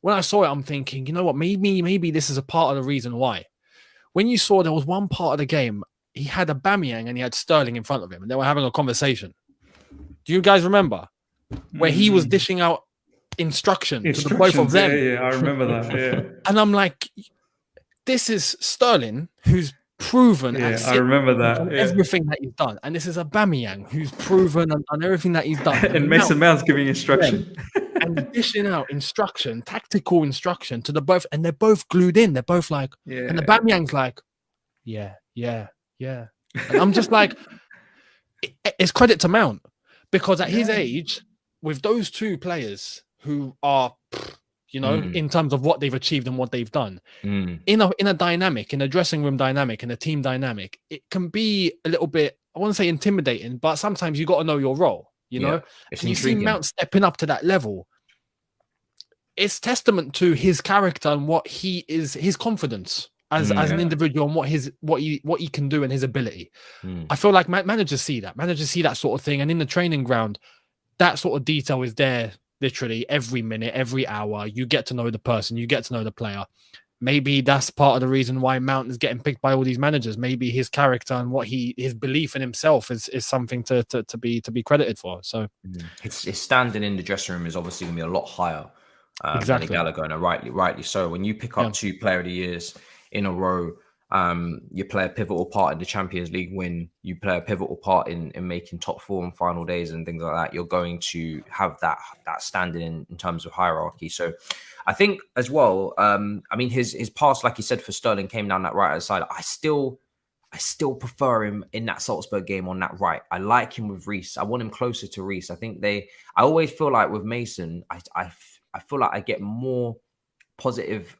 when I saw it, I'm thinking, you know what? Maybe this is a part of the reason why. When you saw there was one part of the game, he had Aubameyang and he had Sterling in front of him, and they were having a conversation. Do you guys remember where he was dishing out instruction to the both of them? Yeah, I remember that. Yeah, and I'm like, this is Sterling, who's proven I remember that. everything that he's done, and this is Aubameyang, who's proven and done everything that he's done. And Mason Mount's giving instruction. And dishing out instruction, tactical instruction to the both, and they're both glued in. They're both like, and the Aubameyang's like, yeah. And I'm just like, it's credit to Mount, because at his age, with those two players who are, in terms of what they've achieved and what they've done, in a dynamic, in a dressing room dynamic, in a team dynamic, it can be a little bit, I want to say intimidating, but sometimes you got to know your role. You know, and you see Mount stepping up to that level. It's testament to his character and what he is, his confidence as an individual, and what he can do and his ability. I feel like managers see that. Managers see that sort of thing, and in the training ground, that sort of detail is there. Literally every minute, every hour, you get to know the person, you get to know the player. Maybe that's part of the reason why Mount is getting picked by all these managers. Maybe his character and his belief in himself is something to be credited for. So his standing in the dressing room is obviously going to be a lot higher than Gallagher, and rightly so. When you pick up 2 Player of the Years in a row, you play a pivotal part in the Champions League win, you play a pivotal part in making top 4 on final days and things like that, you're going to have that standing in terms of hierarchy. So I think as well, I mean, his pass, like you said, for Sterling came down that right side. I still prefer him in that Salzburg game on that right. I like him with Reece. I want him closer to Reece. I think I always feel like with Mason, I feel like I get more positive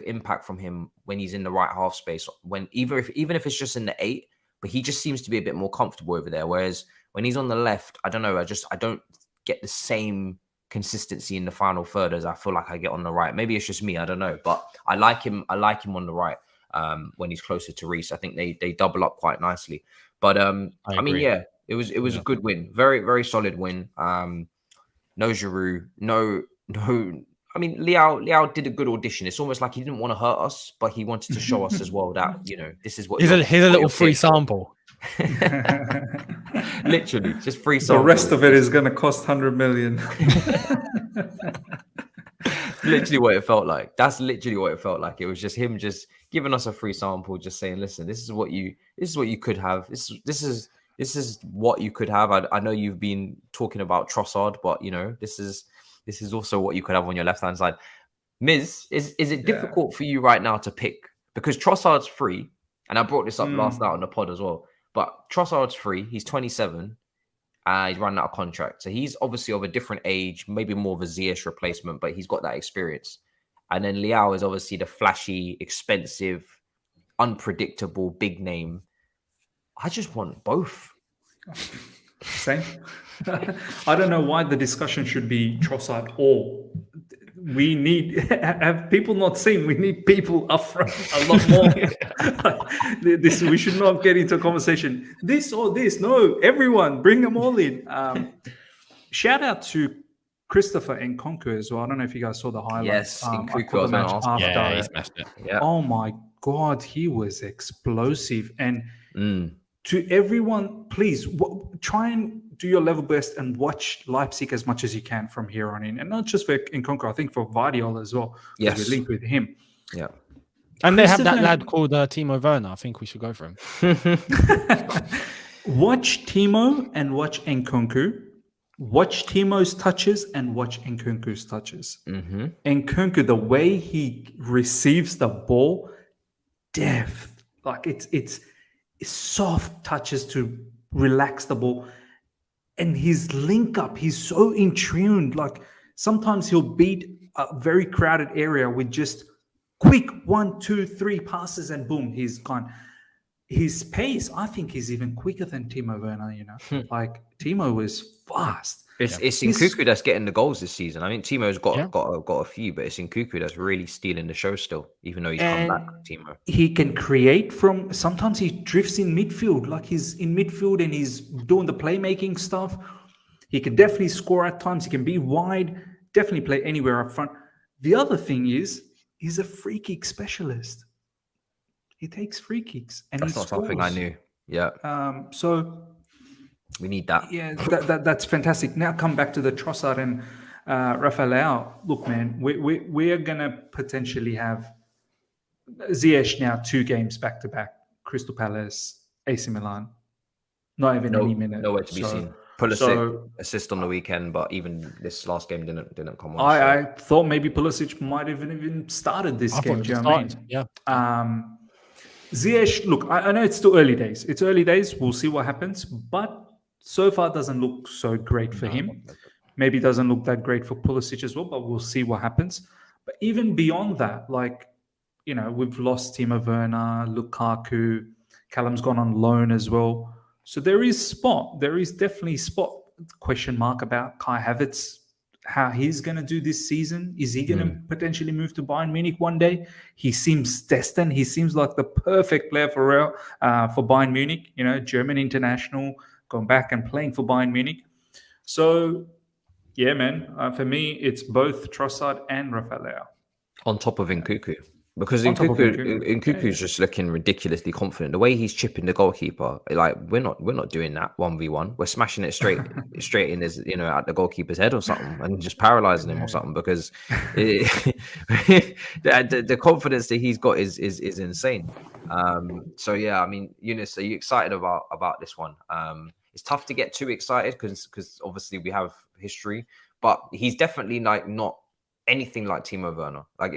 impact from him when he's in the right half space, even if it's just in the 8, but he just seems to be a bit more comfortable over there. Whereas when he's on the left, I don't know, I don't get the same consistency in the final third as I feel like I get on the right. Maybe it's just me, I don't know, but I like him on the right when he's closer to Reece. I think they double up quite nicely. But I mean, yeah, it was a good win, very very solid win. No Giroud, no. I mean, Leao did a good audition. It's almost like he didn't want to hurt us, but he wanted to show us as well that, this is what... Here's a little free sample. Literally, just free sample. The rest of it is going to cost 100 million. Literally what it felt like. That's literally what it felt like. It was just him just giving us a free sample, just saying, listen, this is what you could have. This is what you could have. I know you've been talking about Trossard, but, this is also what you could have on your left-hand side. Miz, is it difficult for you right now to pick? Because Trossard's free, and I brought this up last night on the pod as well, but Trossard's free. He's 27. He's running out of contract. So he's obviously of a different age, maybe more of a Ziyech replacement, but he's got that experience. And then Leao is obviously the flashy, expensive, unpredictable, big name. I just want both. Same. I don't know why the discussion should be Trossard or we need, have people not seen, we need people up front a lot more. We should not get into a conversation. This or this. No, everyone, bring them all in. Shout out to Christopher Nkunku as well. I don't know if you guys saw the highlights. Yes, Nkunku match after. Yeah, he smashed it. Yeah. Oh my God, he was explosive. And to everyone, please try and do your level best and watch Leipzig as much as you can from here on in. And not just for Nkunku, I think for Vardiol as well. Yes. We're linked with him. Yeah. And they have that lad called Timo Werner. I think we should go for him. Watch Timo and watch Nkunku. Watch Timo's touches and watch Nkunku's touches. Mm-hmm. Nkunku, the way he receives the ball, depth. Like it's soft touches to relax the ball. And his link up, he's so in tune. Like sometimes he'll beat a very crowded area with just quick 1, 2, 3 passes and boom, he's gone. His pace, I think, is even quicker than Timo Werner, Like Timo was fast. It's Nkunku that's getting the goals this season. I mean, Timo's got a few, but it's Nkunku that's really stealing the show still, even though he's come back. Timo, he can create from. Sometimes he drifts in midfield, like he's in midfield and he's doing the playmaking stuff. He can definitely score at times. He can be wide. Definitely play anywhere up front. The other thing is, he's a free kick specialist. He takes free kicks, and that's not something I knew. Yeah. So. We need that. Yeah, that's fantastic. Now come back to the Trossard and Rafael Leao. Look, man, we're going to potentially have Ziyech now 2 games back-to-back. Crystal Palace, AC Milan. Not even any minute. Nowhere to be seen. Pulisic assist on the weekend, but even this last game didn't come on. I thought maybe Pulisic might have even started this game. Do you know what I mean? Yeah. Ziyech, look, I know it's still early days. It's early days. We'll see what happens, but so far, it doesn't look so great for him. Maybe it doesn't look that great for Pulisic as well, but we'll see what happens. But even beyond that, like, you know, we've lost Timo Werner, Lukaku, Callum's gone on loan as well. So there is spot. There is definitely spot. Question mark about Kai Havertz, how he's going to do this season. Is he going to potentially move to Bayern Munich one day? He seems destined. He seems like the perfect player for Bayern Munich, you know, German international, going back and playing for Bayern Munich. So, yeah, man, for me, it's both Trossard and Rafael Leao. On top of Nkunku. Because Nkunku's just looking ridiculously confident. The way he's chipping the goalkeeper, like we're not doing that 1v1. We're smashing it straight in his, you know, at the goalkeeper's head or something, and just paralyzing him or something. Because the confidence that he's got is insane. So yeah, I mean, Younes, are you excited about this one? It's tough to get too excited because obviously we have history, but he's definitely like not anything like Timo Werner. Like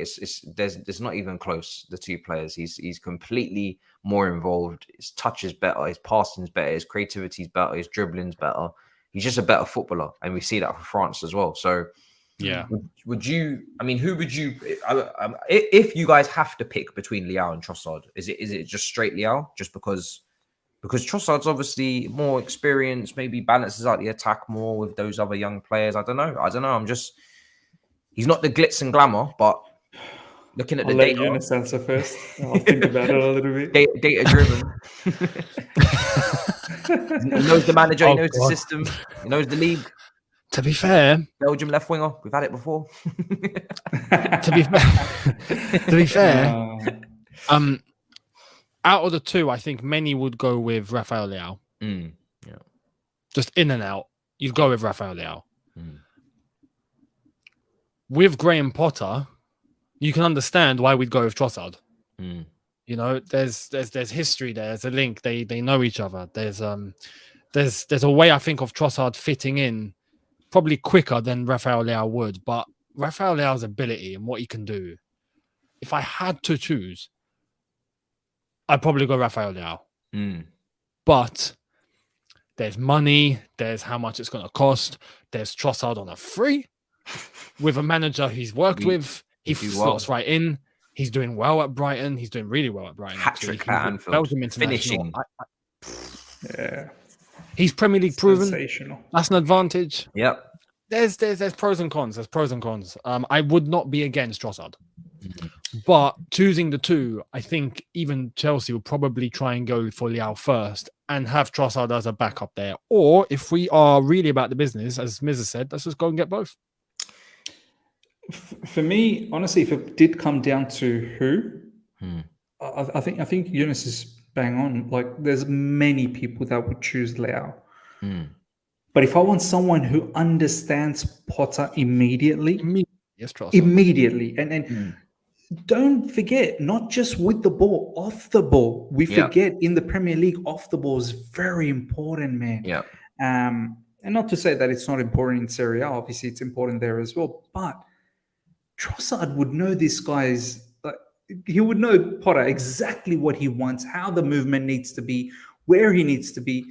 there's not even close, the two players. He's completely more involved. His touch is better, his passing's better, his creativity's better, his dribbling's better. He's just a better footballer, and we see that for France as well. So yeah, would you? I mean, who would you? If you guys have to pick between Leao and Trossard, is it just straight Leao? Just because Trossard's obviously more experienced, maybe balances out the attack more with those other young players. I don't know. He's not the glitz and glamour, but looking at the data. I'll let Younes answer first. I'll think about it a little bit. Data driven. He knows the manager, he knows the system, he knows the league. To be fair, Belgium left winger, we've had it before. to be fair, out of the two, I think many would go with Rafael Leao. Yeah. Just in and out, you'd go with Rafael Leao. With Graham Potter, you can understand why we'd go with Trossard. You know, there's history there. There's a link. They know each other. There's a way I think of Trossard fitting in probably quicker than Rafael Leao would. But Rafael Leao's ability and what he can do, if I had to choose, I'd probably go Rafael Leao. But there's money. There's how much it's going to cost. There's Trossard on a free with a manager he's worked with. He slots right in. He's doing well at Brighton. He's doing really well at Brighton. Hat-trick at Anfield. Belgium Finishing. Yeah. He's Premier League proven. That's an advantage. Yep. There's pros and cons. There's pros and cons. I would not be against Trossard. But choosing the two, I think even Chelsea will probably try and go for Leao first and have Trossard as a backup there. Or if we are really about the business, as Miz has said, let's just go and get both. For me, honestly, if it did come down to who, I think Younes is bang on. Like, there's many people that would choose Leao. But if I want someone who understands Potter immediately, yes, Trossard. Immediately, and don't forget, not just with the ball, off the ball. We forget in the Premier League, off the ball is very important, man. Yeah. And not to say that it's not important in Serie A. Obviously, it's important there as well. But Trossard would know this guy's. He would know Potter exactly what he wants, how the movement needs to be, where he needs to be,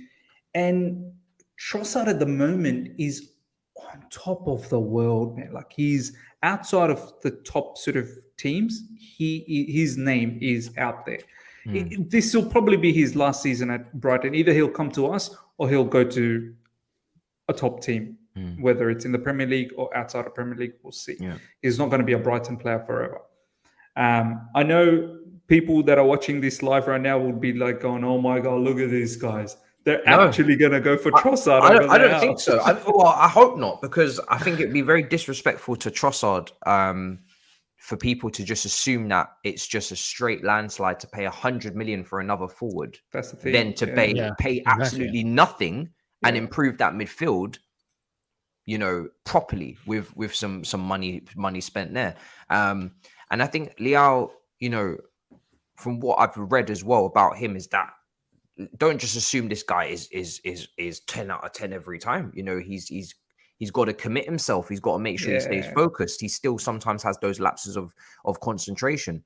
and Trossard at the moment is on top of the world, man. Like, he's outside of the top sort of teams. His name is out there. This will probably be his last season at Brighton. Either he'll come to us or he'll go to a top team. whether it's in the Premier League or outside of Premier League, we'll see. Yeah. He's not going to be a Brighton player forever. I know people that are watching this live right now will be like going, "Oh my God, look at these guys. They're actually going to go for Trossard." I don't think so. I hope not, because I think it'd be very disrespectful to Trossard for people to just assume that it's just a straight landslide to pay 100 million for another forward. That's the thing. Then to pay absolutely nothing and improve that midfield, properly with some money spent there. And I think Leao, from what I've read as well about him, is that don't just assume this guy is 10 out of 10 every time. He's got to commit himself. He's got to make sure he stays focused. He still sometimes has those lapses of concentration.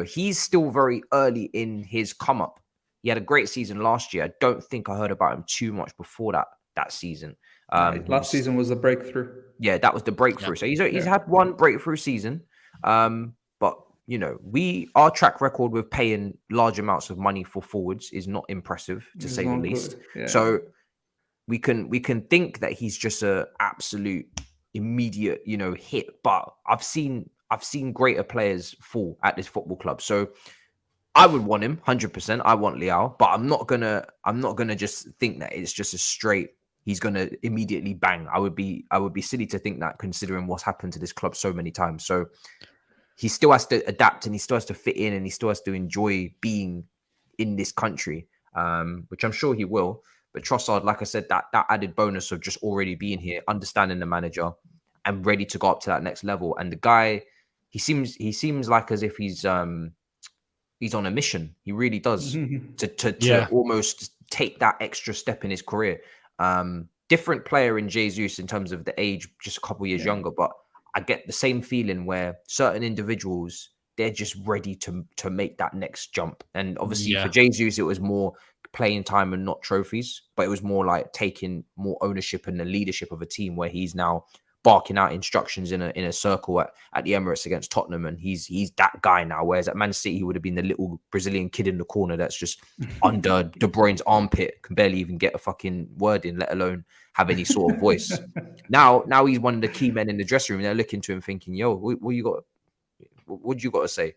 He's still very early in his come up. He had a great season last year. I don't think I heard about him too much before that season. Last season was the breakthrough. Yeah, that was the breakthrough. So he's had one breakthrough season. But our track record with paying large amounts of money for forwards is not impressive, to say the least. Yeah. So we can think that he's just a absolute immediate, hit. But I've seen greater players fall at this football club. So I would want him 100%. I want Leao, but I'm not gonna just think that it's just a straight. He's gonna immediately bang. I would be silly to think that, considering what's happened to this club so many times. So he still has to adapt, and he still has to fit in, and he still has to enjoy being in this country, which I'm sure he will. But Trossard, like I said, that added bonus of just already being here, understanding the manager, and ready to go up to that next level. And the guy, he seems like as if he's on a mission. He really does to almost take that extra step in his career. Different player in Jesus in terms of the age, just a couple years younger, but I get the same feeling where certain individuals, they're just ready to make that next jump. And obviously for Jesus, it was more playing time and not trophies, but it was more like taking more ownership and the leadership of a team, where he's now barking out instructions in a circle at the Emirates against Tottenham, and he's that guy now. Whereas at Man City, he would have been the little Brazilian kid in the corner that's just under De Bruyne's armpit, can barely even get a fucking word in, let alone have any sort of voice. Now he's one of the key men in the dressing room. They're looking to him thinking, "Yo, what you got? What you got to say?"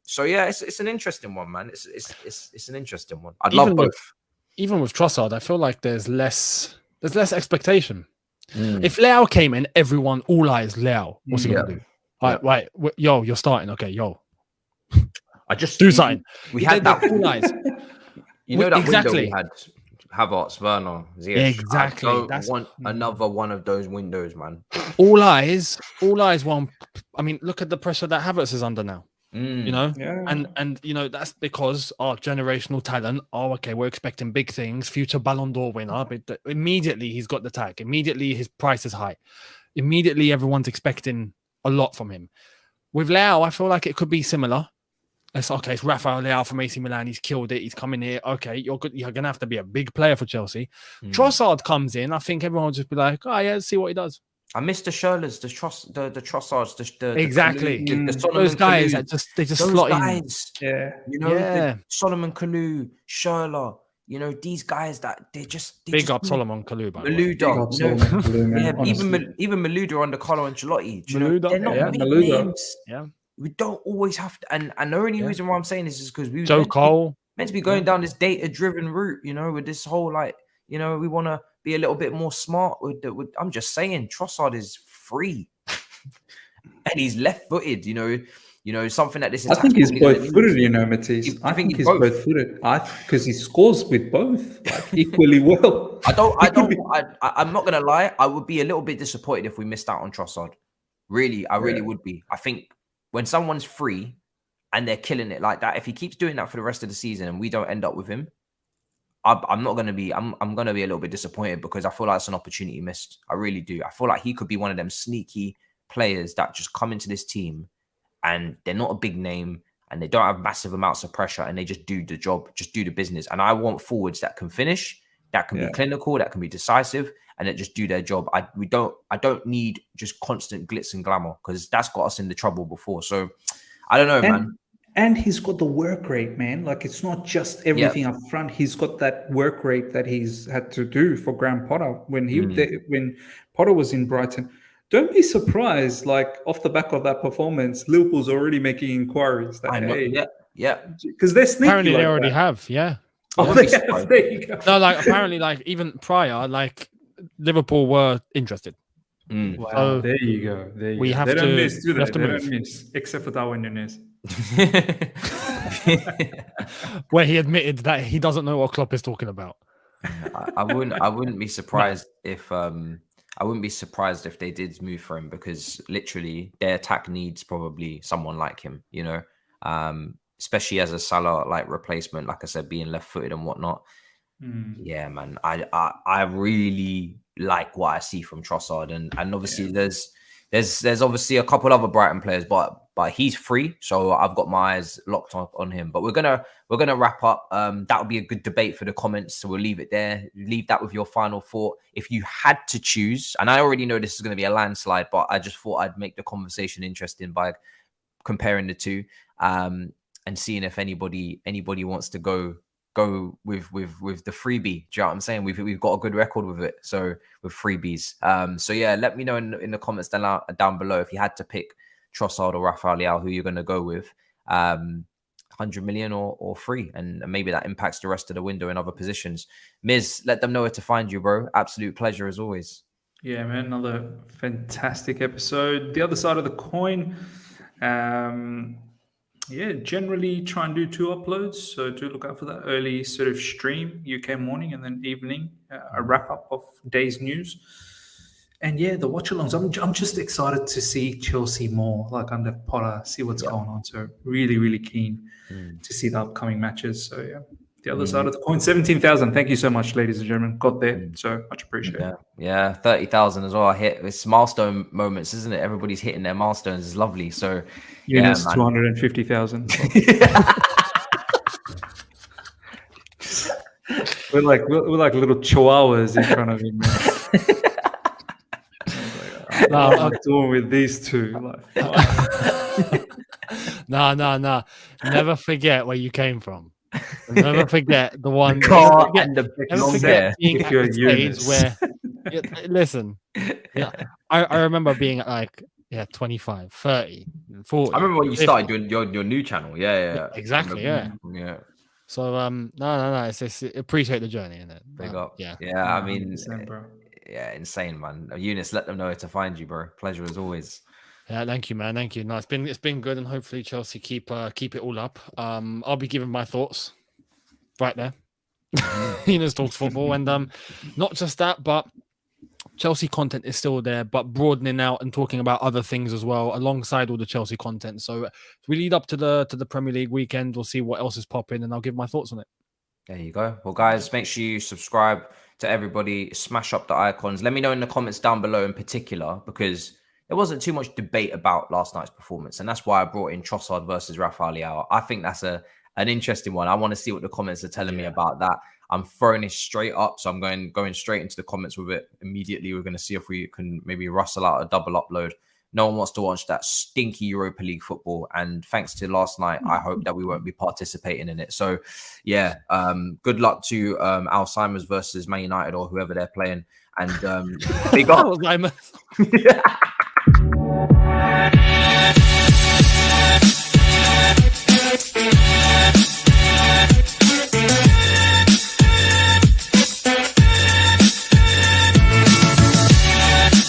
So yeah, it's an interesting one, man. It's an interesting one. I'd love both. Even with Trossard, I feel like there's less expectation. If Leao came in, everyone, all eyes, Leao. What's he gonna do? Right, yo, you're starting. Okay, yo. I just do something. We had that all eyes. That window we had. Havertz, Werner, Ziyech. Exactly. I don't want another one of those windows, man. All eyes want. I mean, look at the pressure that Havertz is under now. And that's because our generational talent. Oh, okay, we're expecting big things. Future Ballon d'Or winner, but immediately he's got the tag. Immediately his price is high. Immediately everyone's expecting a lot from him. With Leao, I feel like it could be similar. It's Rafael Leao from AC Milan. He's killed it. He's coming here. Okay, you're good. You're gonna have to be a big player for Chelsea. Trossard comes in. I think everyone will just be like, "Oh yeah, let's see what he does." I miss the Schürrles, the Trossards, exactly. The those guys that they just slot in. Yeah, Solomon Kalou, Schürrle. These guys that they just big up Solomon Kalou, Malouda. Even Malouda under Carlo Ancelotti. They're not big names. Yeah. We don't always have to, and the only reason why I'm saying this is because we Joe Cole meant to be going down this data-driven route, with this whole we want to be a little bit more smart with I'm just saying, Trossard is free, and he's left-footed. Something that this. I think he's both-footed. Matisse. I think he's both-footed. Because he scores with both equally well. I'm not gonna lie. I would be a little bit disappointed if we missed out on Trossard. Really, I really would be. I think when someone's free and they're killing it like that, if he keeps doing that for the rest of the season and we don't end up with him, I'm gonna be a little bit disappointed, because I feel like it's an opportunity missed. I really do. I feel like he could be one of them sneaky players that just come into this team and they're not a big name and they don't have massive amounts of pressure and they just do the job, just do the business. And I want forwards that can finish, that can be clinical, that can be decisive, and that just do their job. I don't need just constant glitz and glamour, because that's got us into trouble before. So I don't know, man. And he's got the work rate, man. Like, it's not just everything up front. He's got that work rate that he's had to do for Graham Potter when when Potter was in Brighton. Don't be surprised, like, off the back of that performance, Liverpool's already making inquiries that, because they're sneaky. Apparently, they already have, Oh, they have. There you go. No, like, apparently, like, even prior, like, Liverpool were interested. Wow, so there you go. We have to miss, do they? They don't miss, except for Darwin Núñez. Where he admitted that he doesn't know what Klopp is talking about. I wouldn't be surprised if they did move for him, because literally their attack needs probably someone like him, you know, especially as a Salah like replacement, like I said, being left-footed and whatnot. Yeah, man, I really like what I see from Trossard, and obviously there's obviously a couple other Brighton players, but he's free, so I've got my eyes locked up on him. But we're gonna wrap up. That would be a good debate for the comments, so we'll leave it there. Leave that with your final thought. If you had to choose, and I already know this is going to be a landslide, but I just thought I'd make the conversation interesting by comparing the two, and seeing if anybody wants to go with the freebie. Do you know what I'm saying? We've got a good record with it, so with freebies. So yeah, let me know in the comments down below if you had to pick Trossard or Rafael Leao, who you're going to go with. 100 million or free, and maybe that impacts the rest of the window in other positions. Miz, let them know where to find you, bro. Absolute pleasure as always. Yeah, man, another fantastic episode. The other side of the coin, generally try and do 2 uploads, so do look out for that early sort of stream, UK morning, and then evening, a wrap up of day's news. And yeah, the watch-alongs. I'm just excited to see Chelsea more, like under Potter, see what's going on. So really, really keen to see the upcoming matches. So yeah, the other side of the coin. 17,000. Thank you so much, ladies and gentlemen. Got there, so much appreciated. Yeah, 30,000 as well. I hit. It's milestone moments, isn't it? Everybody's hitting their milestones. It's lovely. So Younes, 250,000. we're like little chihuahuas in front of him. No, I'm doing with these two. No. Never forget where you came from. Never forget the one. Never forget being at the stage where. Listen, I remember being at like 25, 30, 40. I remember when you 50. started your new channel. Yeah. Exactly. Yeah. So no. It's appreciate the journey, innit? Big up. Yeah. I mean. Bro. Yeah, insane, man. Younes, let them know where to find you, bro. Pleasure as always. Yeah, thank you, man. Thank you. No, it's been good, and hopefully Chelsea keep it all up. I'll be giving my thoughts right there. Younes Talks Football, and not just that, but Chelsea content is still there, but broadening out and talking about other things as well, alongside all the Chelsea content. So we lead up to the Premier League weekend. We'll see what else is popping, and I'll give my thoughts on it. There you go. Well, guys, make sure you subscribe to everybody. Smash up the icons. Let me know in the comments down below in particular, because there wasn't too much debate about last night's performance, and that's why I brought in Trossard versus Rafael Leao. I think that's an interesting one. I want to see what the comments are telling me about that. I'm throwing it straight up, so I'm going straight into the comments with it immediately. We're going to see if we can maybe rustle out a double upload. No one wants to watch that stinky Europa League football. And thanks to last night, I hope that we won't be participating in it. So, yeah, good luck to Alzheimer's versus Man United or whoever they're playing. And big up. Alzheimer's. Yeah.